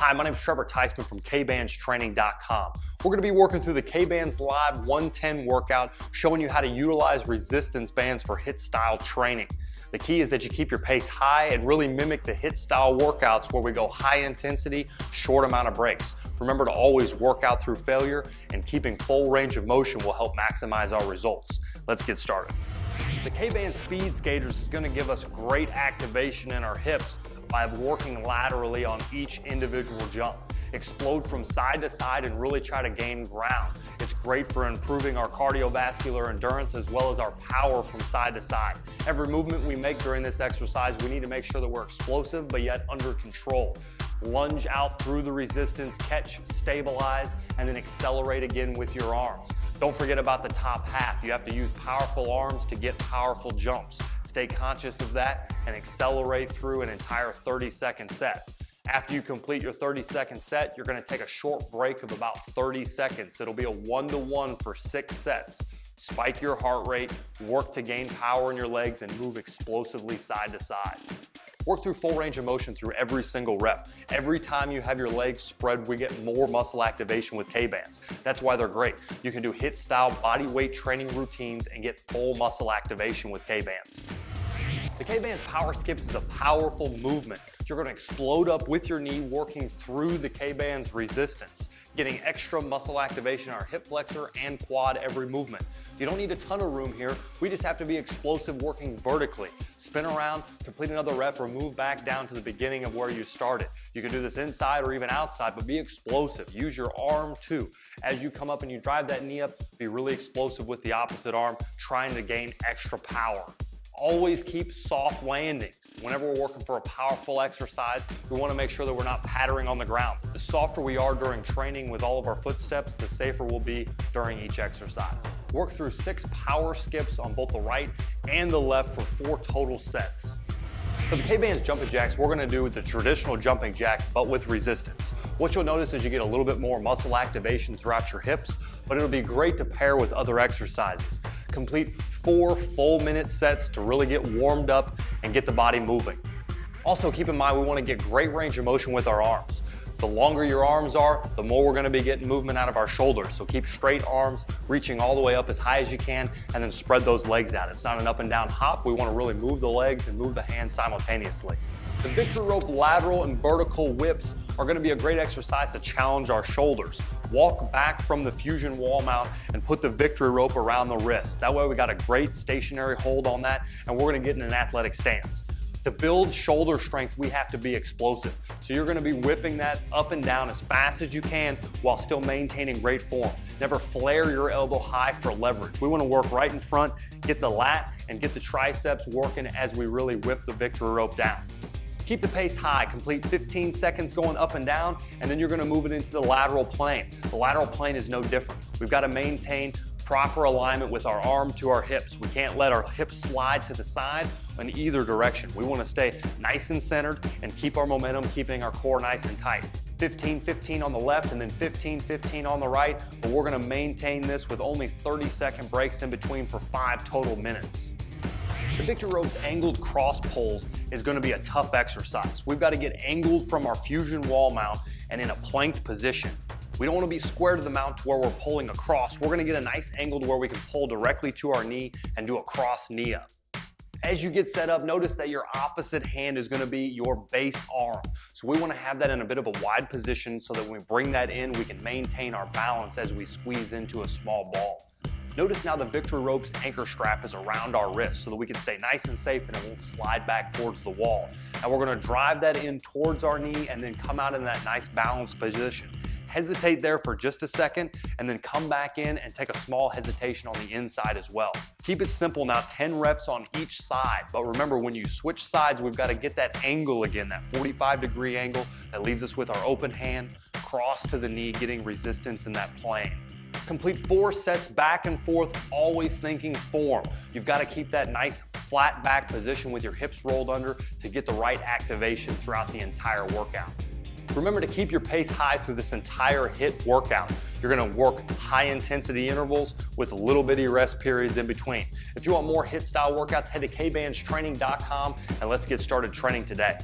Hi, my name is Trevor Teisman from Kbandstraining.com. We're going to be working through the Kbands Live 110 workout, showing you how to utilize resistance bands for HIIT style training. The key is that you keep your pace high and really mimic the HIIT style workouts where we go high intensity, short amount of breaks. Remember to always work out through failure, and keeping full range of motion will help maximize our results. Let's get started. The Kbands Speed Skaters is going to give us great activation in our hips by working laterally on each individual jump. Explode from side to side and really try to gain ground. It's great for improving our cardiovascular endurance as well as our power from side to side. Every movement we make during this exercise, we need to make sure that we're explosive but yet under control. Lunge out through the resistance, catch, stabilize, and then accelerate again with your arms. Don't forget about the top half. You have to use powerful arms to get powerful jumps. Stay conscious of that and accelerate through an entire 30-second set. After you complete your 30-second set, you're going to take a short break of about 30 seconds. It'll be a 1-to-1 for 6 sets. Spike your heart rate, work to gain power in your legs, and move explosively side to side. Work through full range of motion through every single rep. Every time you have your legs spread, we get more muscle activation with Kbands. That's why they're great. You can do HIIT style body weight training routines and get full muscle activation with Kbands. The Kbands Power Skips is a powerful movement. You're going to explode up with your knee, working through the Kbands resistance, getting extra muscle activation in our hip flexor and quad every movement. You don't need a ton of room here. We just have to be explosive working vertically. Spin around, complete another rep, or move back down to the beginning of where you started. You can do this inside or even outside, but be explosive. Use your arm too. As you come up and you drive that knee up, be really explosive with the opposite arm, trying to gain extra power. Always keep soft landings. Whenever we're working for a powerful exercise, we want to make sure that we're not pattering on the ground. The softer we are during training with all of our footsteps, the safer we'll be during each exercise. Work through 6 power skips on both the right and the left for 4 total sets. For the Kbands jumping jacks, we're going to do the traditional jumping jack, but with resistance. What you'll notice is you get a little bit more muscle activation throughout your hips, but it'll be great to pair with other exercises. Complete 4 full-minute sets to really get warmed up and get the body moving. Also, keep in mind we want to get great range of motion with our arms. The longer your arms are, the more we're going to be getting movement out of our shoulders. So keep straight arms, reaching all the way up as high as you can, and then spread those legs out. It's not an up and down hop. We want to really move the legs and move the hands simultaneously. The victory rope lateral and vertical whips are going to be a great exercise to challenge our shoulders. Walk back from the fusion wall mount and put the victory rope around the wrist. That way we got a great stationary hold on that, and we're going to get in an athletic stance. To build shoulder strength, we have to be explosive. So you're going to be whipping that up and down as fast as you can while still maintaining great form. Never flare your elbow high for leverage. We want to work right in front, get the lat and get the triceps working as we really whip the victory rope down. Keep the pace high, complete 15 seconds going up and down, and then you're going to move it into the lateral plane. The lateral plane is no different. We've got to maintain proper alignment with our arm to our hips. We can't let our hips slide to the side in either direction. We want to stay nice and centered and keep our momentum, keeping our core nice and tight. 15-15 on the left and then 15-15 on the right, but we're going to maintain this with only 30-second breaks in between for 5 total minutes. The victory rope's angled cross pulls is going to be a tough exercise. We've got to get angled from our fusion wall mount and in a planked position. We don't want to be square to the mount to where we're pulling across. We're going to get a nice angle to where we can pull directly to our knee and do a cross knee up. As you get set up, notice that your opposite hand is going to be your base arm. So we want to have that in a bit of a wide position so that when we bring that in, we can maintain our balance as we squeeze into a small ball. Notice now the victory rope's anchor strap is around our wrist so that we can stay nice and safe and it won't slide back towards the wall. And we're going to drive that in towards our knee and then come out in that nice balanced position. Hesitate there for just a second and then come back in and take a small hesitation on the inside as well. Keep it simple now, 10 reps on each side. But remember, when you switch sides, we've got to get that angle again, that 45-degree angle that leaves us with our open hand, cross to the knee, getting resistance in that plane. Complete 4 sets back and forth, always thinking form. You've got to keep that nice flat back position with your hips rolled under to get the right activation throughout the entire workout. Remember to keep your pace high through this entire HIIT workout. You're going to work high intensity intervals with little bitty rest periods in between. If you want more HIIT style workouts, head to Kbandstraining.com and let's get started training today.